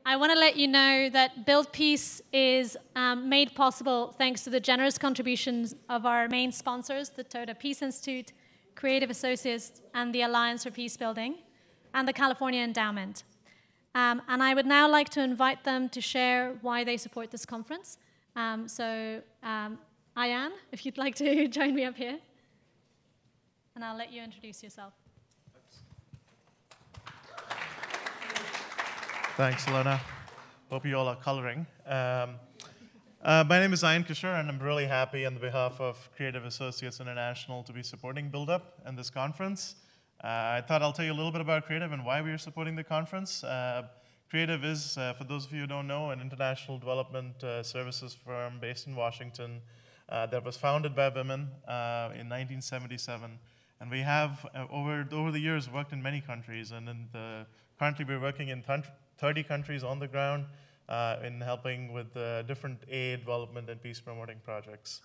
I want to let you know that Build Peace is made possible thanks to the generous contributions of our main sponsors, the Toda Peace Institute, Creative Associates, and the Alliance for Peacebuilding, and the California Endowment. And I would now like to invite them to share why they support this conference. Ayan, if you'd like to join me up here. And I'll let you introduce yourself. Thanks, Lona. Hope you all are coloring. My name is Ayan Kishore, and I'm really happy on behalf of Creative Associates International to be supporting Build Up and this conference. I thought I'll tell you a little bit about Creative and why we are supporting the conference. Creative is, for those of you who don't know, an international development services firm based in Washington that was founded by women in 1977. And we have, over the years, worked in many countries. And currently we're working in 30 countries on the ground in helping with different aid, development, and peace-promoting projects.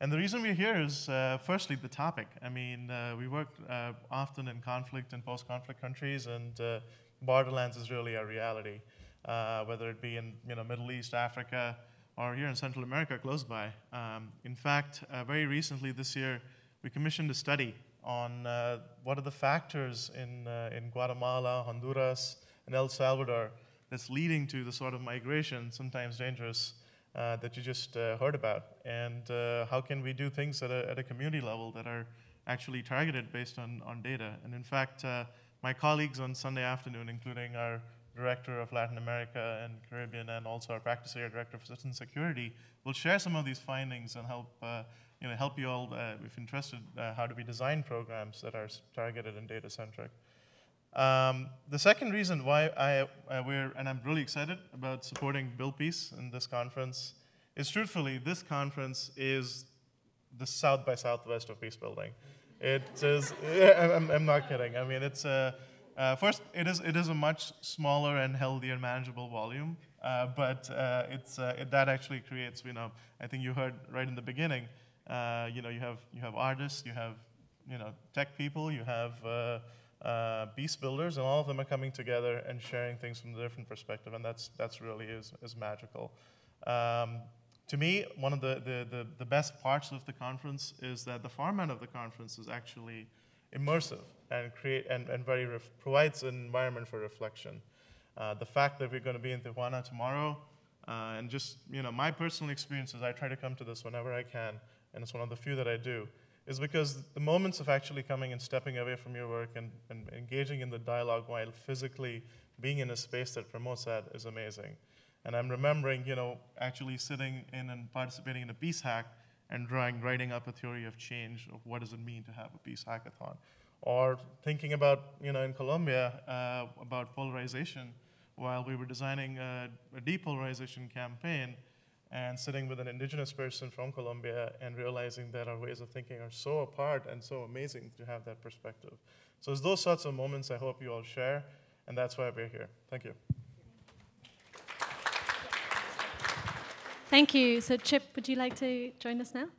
And the reason we're here is, firstly, the topic. I mean, we work often in conflict and post-conflict countries, and Borderlands is really our reality, whether it be in Middle East, Africa, or here in Central America, close by. In fact, very recently this year, we commissioned a study on what are the factors in Guatemala, Honduras, and El Salvador that's leading to the sort of migration, sometimes dangerous, that you just heard about. And how can we do things at a community level that are actually targeted based on data? And in fact, my colleagues on Sunday afternoon, including our Director of Latin America and Caribbean, and also our Practice Area Director for Citizen Security, will share some of these findings and help you all, if interested, how do we design programs that are targeted and data-centric. The second reason why I'm really excited about supporting Build Peace in this conference is, truthfully, this conference is the South by Southwest of peace building. It is, I'm not kidding. I mean, it's first, it is a much smaller and healthier, manageable volume, but that actually creates, I think you heard right in the beginning, you have artists, you have tech people, you have peace builders, and all of them are coming together and sharing things from a different perspective, and that's really is magical. To me, one of the best parts of the conference is that the format of the conference is actually immersive and provides an environment for reflection. The fact that we're going to be in Tijuana tomorrow, and just my personal experience is I try to come to this whenever I can, and it's one of the few that I do, is because the moments of actually coming and stepping away from your work and engaging in the dialogue while physically being in a space that promotes that is amazing. And I'm remembering, actually sitting in and participating in a peace hack and writing up a theory of change of what does it mean to have a peace hackathon. Or thinking about, in Colombia, about polarization while we were designing a depolarization campaign, and sitting with an indigenous person from Colombia and realizing that our ways of thinking are so apart and so amazing to have that perspective. So it's those sorts of moments I hope you all share, and that's why we're here. Thank you. Thank you. So Chip, would you like to join us now?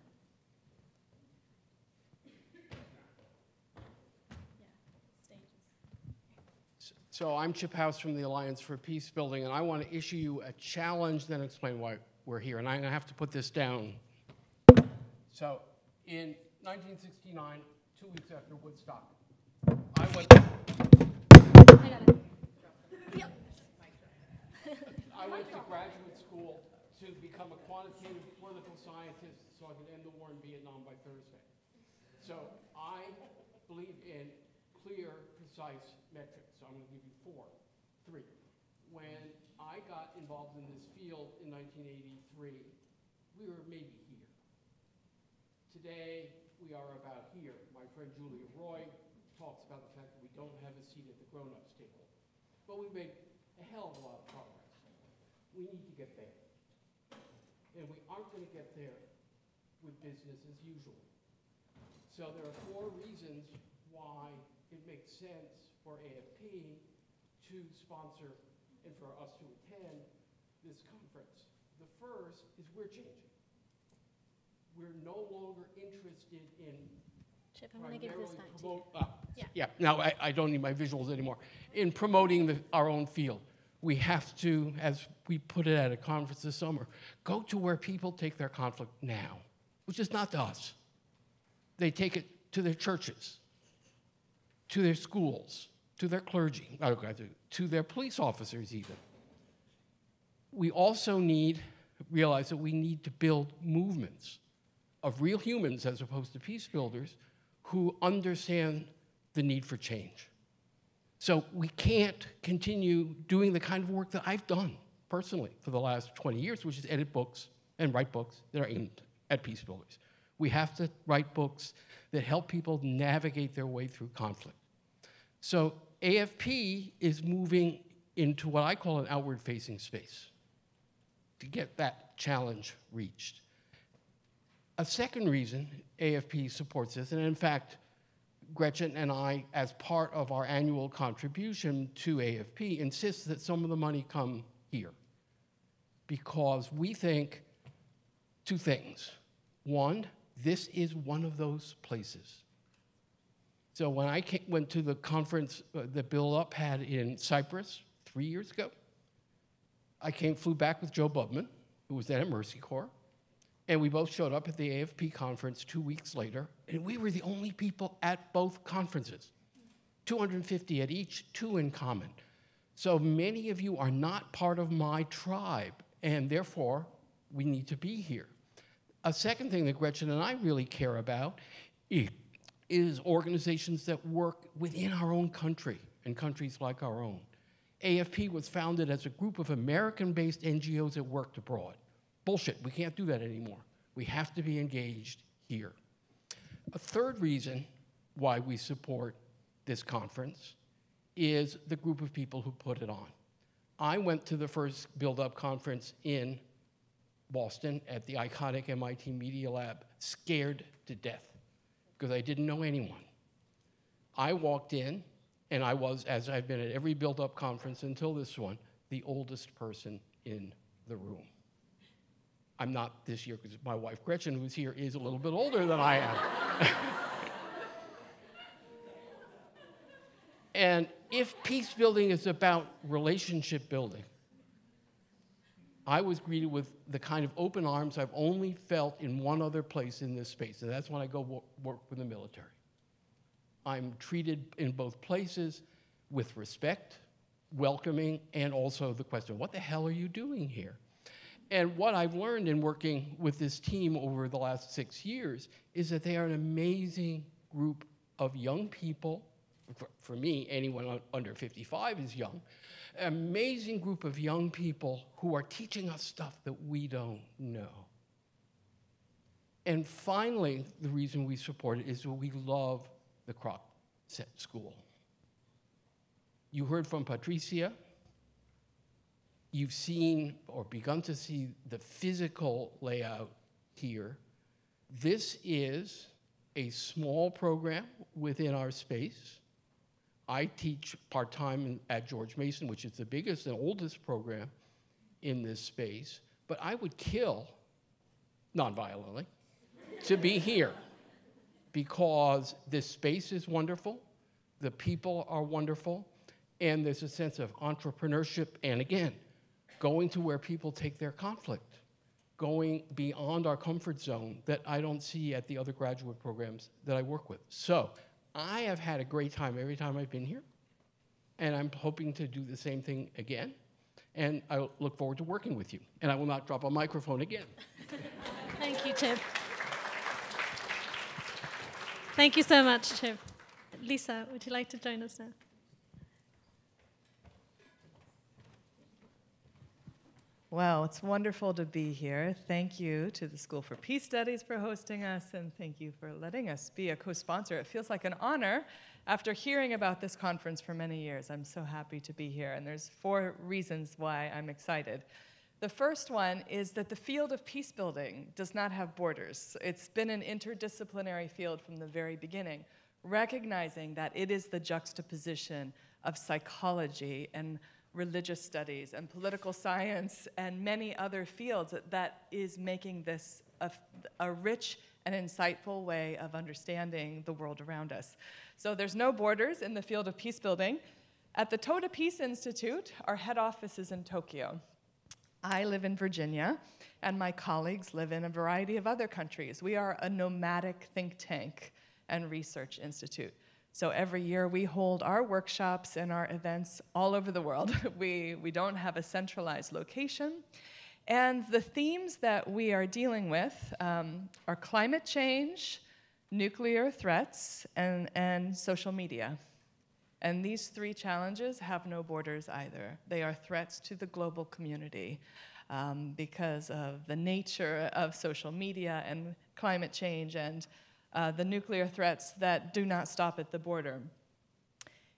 So I'm Chip House from the Alliance for Peace Building, and I want to issue you a challenge, then explain why we're here. And I have to put this down. So in 1969, 2 weeks after Woodstock, I went to graduate school to become a quantitative political scientist so I could end the war in Vietnam by Thursday. So I believe in clear, precise metrics. So I'm going to give you three. When I got involved in this field in 1983, we were maybe here. Today, we are about here. My friend Julia Roy talks about the fact that we don't have a seat at the grown-ups table. But we've made a hell of a lot of progress. We need to get there. And we aren't going to get there with business as usual. So there are 4 reasons why it makes sense for AFP to sponsor and for us to attend this conference. The first is we're changing. We're no longer interested in Chip, I'm going to give this back to you. Yeah, now I don't need my visuals anymore. In promoting our own field. We have to, as we put it at a conference this summer, go to where people take their conflict now, which is not to us. They take it to their churches, to their schools, to their clergy, to their police officers even. We also realize that we need to build movements of real humans as opposed to peace builders who understand the need for change. So we can't continue doing the kind of work that I've done personally for the last 20 years, which is edit books and write books that are aimed at peace builders. We have to write books that help people navigate their way through conflict. So AFP is moving into what I call an outward-facing space to get that challenge reached. A second reason AFP supports this, and in fact, Gretchen and I, as part of our annual contribution to AFP, insist that some of the money come here. Because we think two things. One, this is one of those places. So when I went to the conference that Build Up had in Cyprus 3 years ago, I flew back with Joe Bubman, who was then at Mercy Corps, and we both showed up at the AFP conference 2 weeks later, and we were the only people at both conferences. 250 at each, 2 in common. So many of you are not part of my tribe, and therefore, we need to be here. A second thing that Gretchen and I really care about is organizations that work within our own country and countries like our own. AFP was founded as a group of American-based NGOs that worked abroad. Bullshit, we can't do that anymore. We have to be engaged here. A third reason why we support this conference is the group of people who put it on. I went to the first Build Up conference in Boston at the iconic MIT Media Lab, scared to death, because I didn't know anyone. I walked in, and I was, as I've been at every Build Up conference until this one, the oldest person in the room. I'm not this year, because my wife Gretchen, who's here, is a little bit older than I am. And if peace building is about relationship building, I was greeted with the kind of open arms I've only felt in one other place in this space, and that's when I go work with the military. I'm treated in both places with respect, welcoming, and also the question, what the hell are you doing here? And what I've learned in working with this team over the last 6 years is that they are an amazing group of young people. For me, anyone under 55 is young. An amazing group of young people who are teaching us stuff that we don't know. And finally, the reason we support it is that we love the Kroc School. You heard from Patricia. You've seen or begun to see the physical layout here. This is a small program within our space. I teach part-time at George Mason, which is the biggest and oldest program in this space, but I would kill, non-violently, to be here because this space is wonderful, the people are wonderful, and there's a sense of entrepreneurship, and again, going to where people take their conflict, going beyond our comfort zone that I don't see at the other graduate programs that I work with. So I have had a great time every time I've been here, and I'm hoping to do the same thing again, and I look forward to working with you. And I will not drop a microphone again. Thank you, Chip. Thank you so much, Chip. Lisa, would you like to join us now? Well, it's wonderful to be here. Thank you to the School for Peace Studies for hosting us, and thank you for letting us be a co-sponsor. It feels like an honor after hearing about this conference for many years. I'm so happy to be here, and there's 4 reasons why I'm excited. The first one is that the field of peace building does not have borders. It's been an interdisciplinary field from the very beginning, recognizing that it is the juxtaposition of psychology and religious studies and political science and many other fields that is making this a rich and insightful way of understanding the world around us. So there's no borders in the field of peace building. At the Toda Peace Institute, our head office is in Tokyo. I live in Virginia, and my colleagues live in a variety of other countries. We are a nomadic think tank and research institute. So every year we hold our workshops and our events all over the world. We don't have a centralized location. And the themes that we are dealing with are climate change, nuclear threats, and social media. And these three challenges have no borders either. They are threats to the global community because of the nature of social media and climate change and the nuclear threats that do not stop at the border.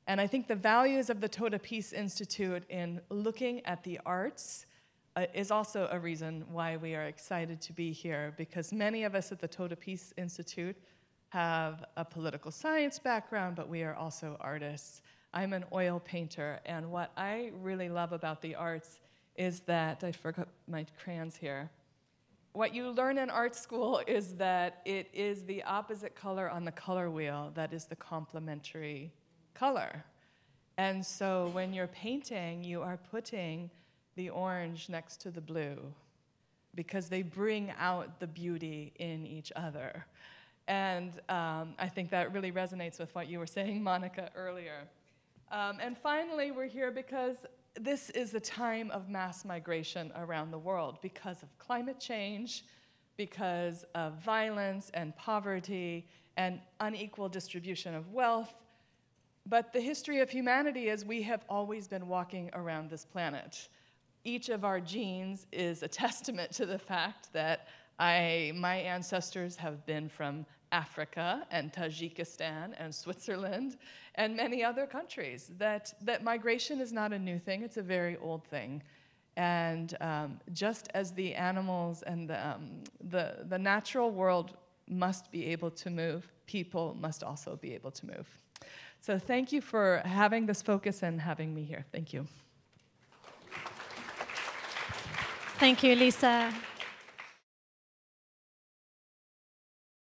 And I think the values of the Toda Peace Institute in looking at the arts is also a reason why we are excited to be here, because many of us at the Toda Peace Institute have a political science background, but we are also artists. I'm an oil painter, and what I really love about the arts is that, I forgot my crayons here. What you learn in art school is that it is the opposite color on the color wheel that is the complementary color. And so when you're painting, you are putting the orange next to the blue because they bring out the beauty in each other. And I think that really resonates with what you were saying, Monica, earlier. And finally, we're here because this is a time of mass migration around the world because of climate change, because of violence and poverty and unequal distribution of wealth. But the history of humanity is we have always been walking around this planet. Each of our genes is a testament to the fact that my ancestors have been from Africa and Tajikistan and Switzerland and many other countries. That migration is not a new thing, it's a very old thing. And just as the animals and the natural world must be able to move, people must also be able to move. So thank you for having this focus and having me here. Thank you. Thank you, Lisa.